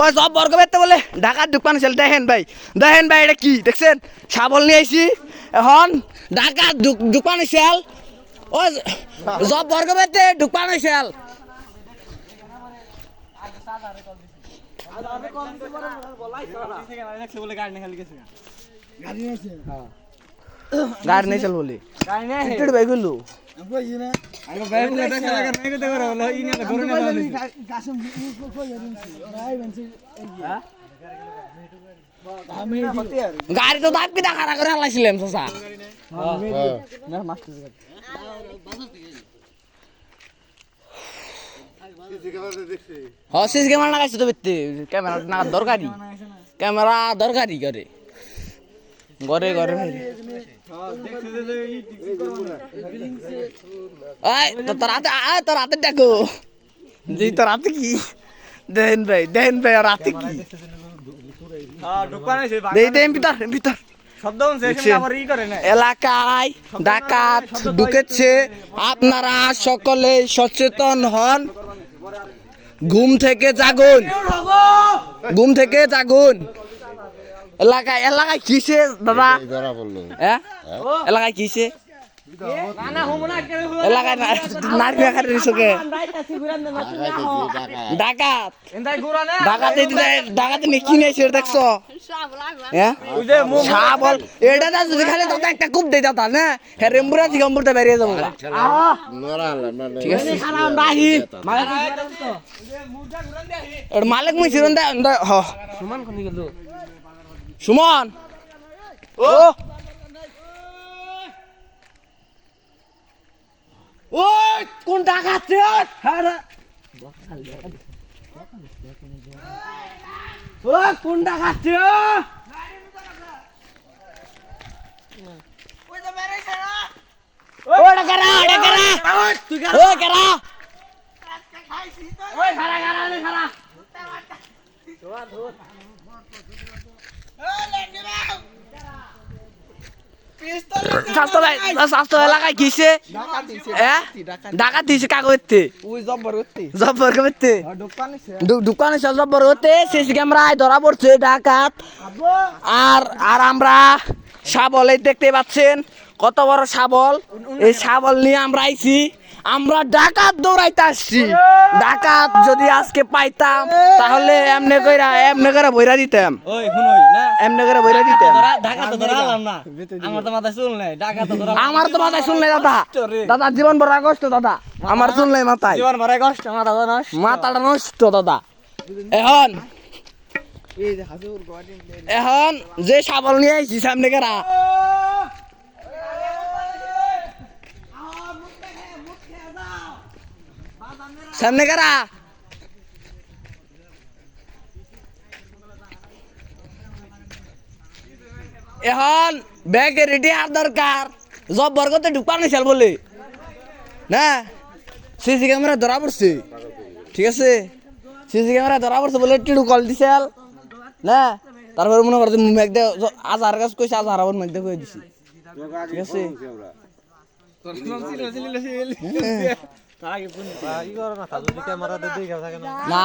ওই সব বর্গ বেতে বলে ঢাকার দোকান ছিল। দেখেন ভাই এটা কি দেখছেন? শাবল নিয়ে আইছি এখন ঢাকার দোকান ছিল। ওই সব বর্গ বেতে দোকান ছিল। গাড়ি নেই চল বলি ভাই গুলো গাড়ি তো দাপ কি দেখা করে হালাইছিলাম চাচা। সিসি ক্যামেরা লাগাইছে তো বেতে ক্যামেরা না দরকারি করে ঘরে ঘরে তোর হাতে দেখো জি তোর হাতে কি দেন ভাই আর হাতে কি ভিতর এলাকায় ডাকাত ঢুকেছে। আপনারা সকলে সচেতন হন, ঘুম থেকে জাগুন। এলাকায় কিসে দাদা? এলাকায় কিসে? এলাকায় ডাকাত কি নেই দেখছো? এটা যদি খালি দাদা একটা কূপ দেয় দাদা না রেম্বুরা চিকম্বুরটা বেরিয়ে যাবো। ঠিক আছে মালিক মুই চিরন সুমন ও কোন ডাকাত কোন ডাকাত এলাকায় কিসে ডাকাত দিছে কাগজতে জব্বর করতে দোকানে জব্বর হতে সিসি ক্যামেরায় ধরা পড়ছে ডাকাত। আর আমরা শাবল দেখতে পাচ্ছেন কত বড় শাবল। এই শাবল নিয়ে আমরা আইছি, আমরা ডাকাত দৌড়াইতে আসছি। ডাকাত যদি আজকে পাইতাম তাহলে এমনি করে বইরা দিতাম। আমার তো মাথায় শুনলে দাদা জীবন বড় কষ্ট দাদা, আমার শুনলে মাথায় মাথাটা নষ্ট দাদা। এখন যে শাবল নিয়ে আইছি সামনে কারা এখন ব্যাগে রেডি আর দরকার। জব্বর করতে ঢুকানো চাল বলে না সিসি ক্যামেরা ধরা পড়ছে। ঠিক আছে সিসি ক্যামেরা ধরা পড়ছে বলে টিডু কল দিছিল না। তারপরে মনে করতে মেঘদে আজার কাজ কইছে আজার আবার মেঘদে কই দিছি। ঠিক আছে না